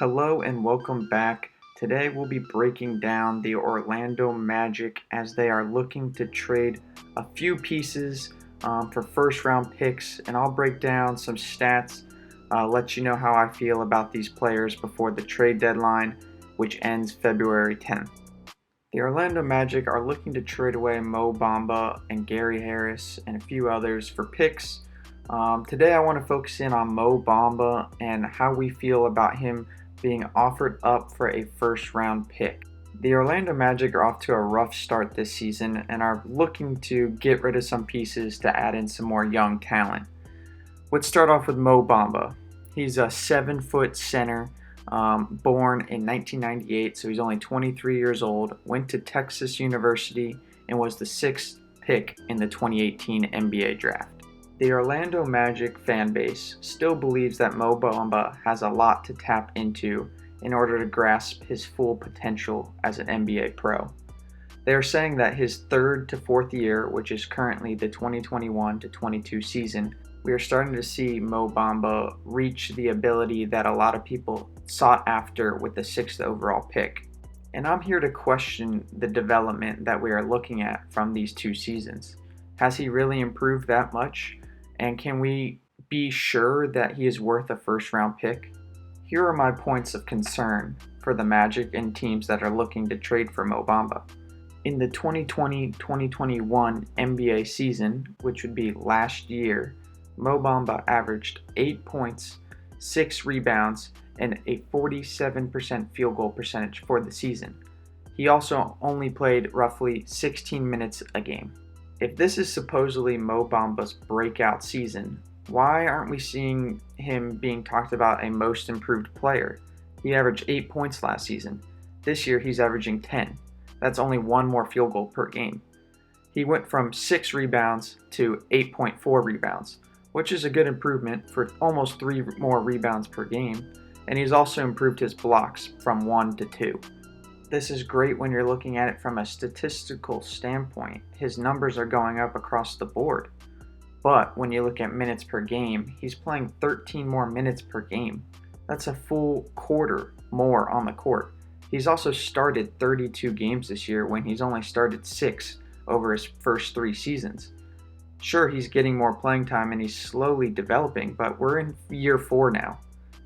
Hello and welcome back. Today we'll be breaking down the Orlando Magic as they are looking to trade a few pieces for first round picks, and I'll break down some stats, let you know how I feel about these players before the trade deadline, which ends February 10th. The Orlando Magic are looking to trade away Mo Bamba and Gary Harris and a few others for picks. Today I want to focus in on Mo Bamba and how we feel about him being offered up for a first round pick. The Orlando Magic are off to a rough start this season and are looking to get rid of some pieces to add in some more young talent. Let's start off with Mo Bamba. He's a 7-foot center, born in 1998, so he's only 23 years old, went to Texas University, and was the 6th pick in the 2018 NBA draft. The Orlando Magic fan base still believes that Mo Bamba has a lot to tap into in order to grasp his full potential as an NBA pro. They are saying that his third to fourth year, which is currently the 2021 to 22 season, we are starting to see Mo Bamba reach the ability that a lot of people sought after with the 6th overall pick. And I'm here to question the development that we are looking at from these two seasons. Has he really improved that much? And can we be sure that he is worth a first round pick? Here are my points of concern for the Magic and teams that are looking to trade for Mo Bamba. In the 2020-2021 NBA season, which would be last year, Mo Bamba averaged 8 points, 6 rebounds, and a 47% field goal percentage for the season. He also only played roughly 16 minutes a game. If this is supposedly Mo Bamba's breakout season, why aren't we seeing him being talked about a most improved player? He averaged 8 points last season. This year he's averaging 10. That's only one more field goal per game. He went from 6 rebounds to 8.4 rebounds, which is a good improvement for almost 3 more rebounds per game, and he's also improved his blocks from 1 to 2. This is great when you're looking at it from a statistical standpoint. His numbers are going up across the board. But when you look at minutes per game, he's playing 13 more minutes per game. That's a full quarter more on the court. He's also started 32 games this year when he's only started 6 over his first 3 seasons. Sure, he's getting more playing time and he's slowly developing, but we're in year 4 now.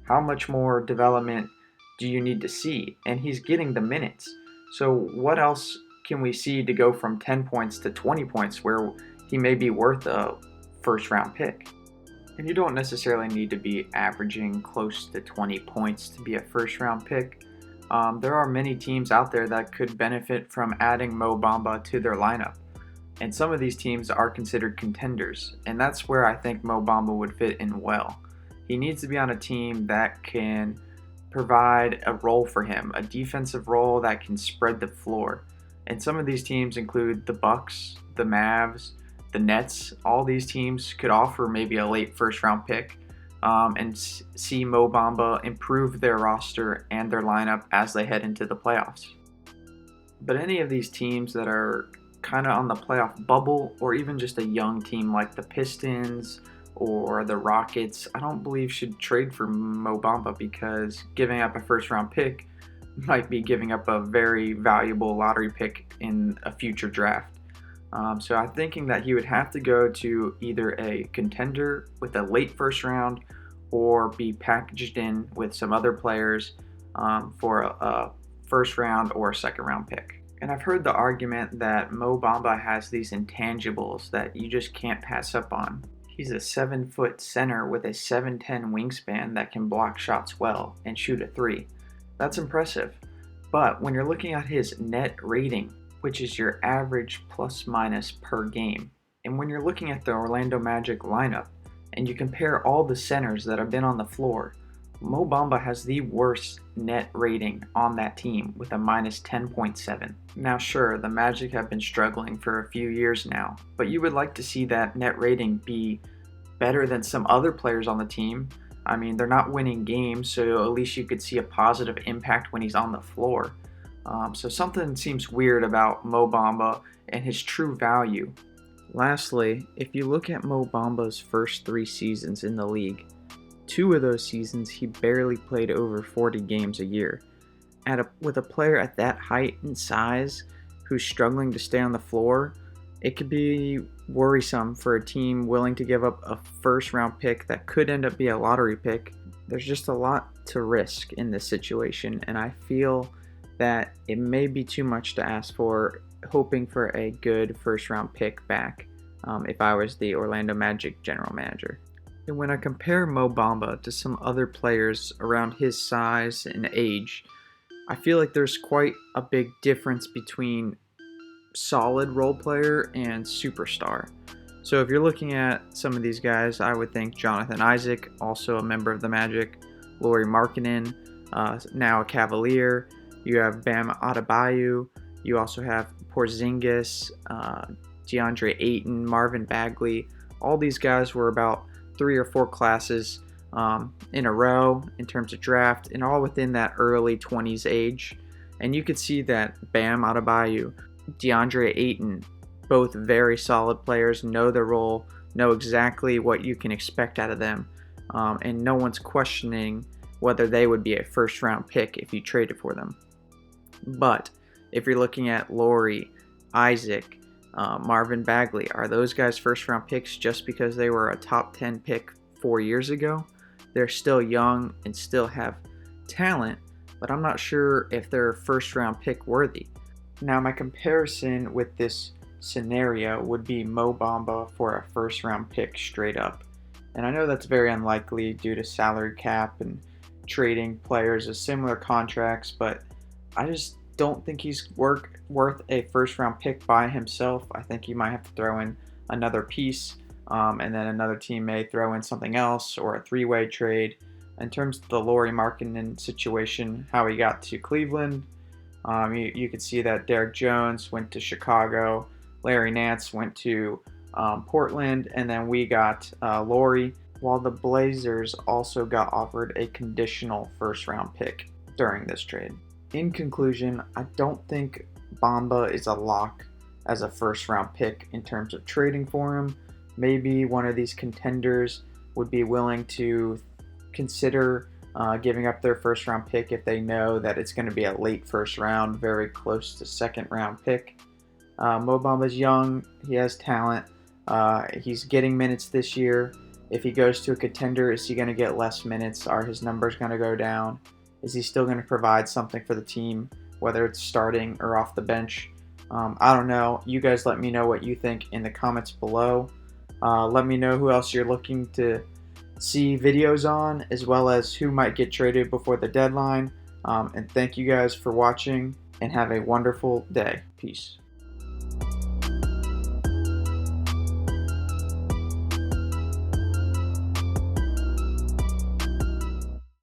How much more development do you need to see? And he's getting the minutes. So what else can we see to go from 10 points to 20 points where he may be worth a first round pick? And you don't necessarily need to be averaging close to 20 points to be a first round pick. There are many teams out there that could benefit from adding Mo Bamba to their lineup. And some of these teams are considered contenders, and that's where I think Mo Bamba would fit in well. He needs to be on a team that can provide a role for him, a defensive role that can spread the floor. And some of these teams include the Bucks, the Mavs, the Nets. All these teams could offer maybe a late first round pick and see Mo Bamba improve their roster and their lineup as they head into the playoffs. But any of these teams that are kind of on the playoff bubble, or even just a young team like the Pistons or the Rockets, I don't believe should trade for Mo Bamba, because giving up a first round pick might be giving up a very valuable lottery pick in a future draft. So I'm thinking that he would have to go to either a contender with a late first round or be packaged in with some other players for a first round or a second round pick. And I've heard the argument that Mo Bamba has these intangibles that you just can't pass up on. He's a 7-foot center with a 7'10" wingspan that can block shots well and shoot a 3. That's impressive. But when you're looking at his net rating, which is your average plus minus per game, and when you're looking at the Orlando Magic lineup and you compare all the centers that have been on the floor, Mo Bamba has the worst net rating on that team with a minus 10.7. Now sure, the Magic have been struggling for a few years now, but you would like to see that net rating be better than some other players on the team. I mean, they're not winning games, so at least you could see a positive impact when he's on the floor. So something seems weird about Mo Bamba and his true value. Lastly, if you look at Mo Bamba's first 3 seasons in the league, 2 of those seasons, he barely played over 40 games a year. With a player at that height and size who's struggling to stay on the floor, it could be worrisome for a team willing to give up a first round pick that could end up being a lottery pick. There's just a lot to risk in this situation, and I feel that it may be too much to ask for, hoping for a good first round pick back if I was the Orlando Magic general manager. And when I compare Mo Bamba to some other players around his size and age, I feel like there's quite a big difference between solid role player and superstar. So if you're looking at some of these guys, I would think Jonathan Isaac, also a member of the Magic, Lauri Markkanen, now a Cavalier. You have Bam Adebayo. You also have Porzingis, DeAndre Ayton, Marvin Bagley. All these guys were about 3 or 4 classes in a row in terms of draft, and all within that early 20s age. And you could see that Bam Adebayo, DeAndre Ayton, both very solid players, know their role, know exactly what you can expect out of them, and no one's questioning whether they would be a first round pick if you traded for them. But if you're looking at Lauri, Isaac, Marvin Bagley, are those guys first round picks just because they were a top 10 pick 4 years ago? They're still young and still have talent, but I'm not sure if they're first round pick worthy. Now, my comparison with this scenario would be Mo Bamba for a first round pick straight up. And I know that's very unlikely due to salary cap and trading players of similar contracts, but I just don't think he's worth a first round pick by himself. I think you might have to throw in another piece, and then another team may throw in something else, or a 3-way trade. In terms of the Lauri Markkanen situation, how he got to Cleveland, you could see that Derek Jones went to Chicago, Larry Nance went to Portland, and then we got Lauri, while the Blazers also got offered a conditional first round pick during this trade. In conclusion, I don't think Bamba is a lock as a first round pick in terms of trading for him. Maybe one of these contenders would be willing to consider giving up their first round pick if they know that it's going to be a late first round, very close to second round pick. Mo Bamba's young, he has talent, he's getting minutes this year. If he goes to a contender, is he going to get less minutes? Are his numbers going to go down? Is he still going to provide something for the team, whether it's starting or off the bench? I don't know. You guys let me know what you think in the comments below. Let me know who else you're looking to see videos on, as well as who might get traded before the deadline. And thank you guys for watching, and have a wonderful day. Peace.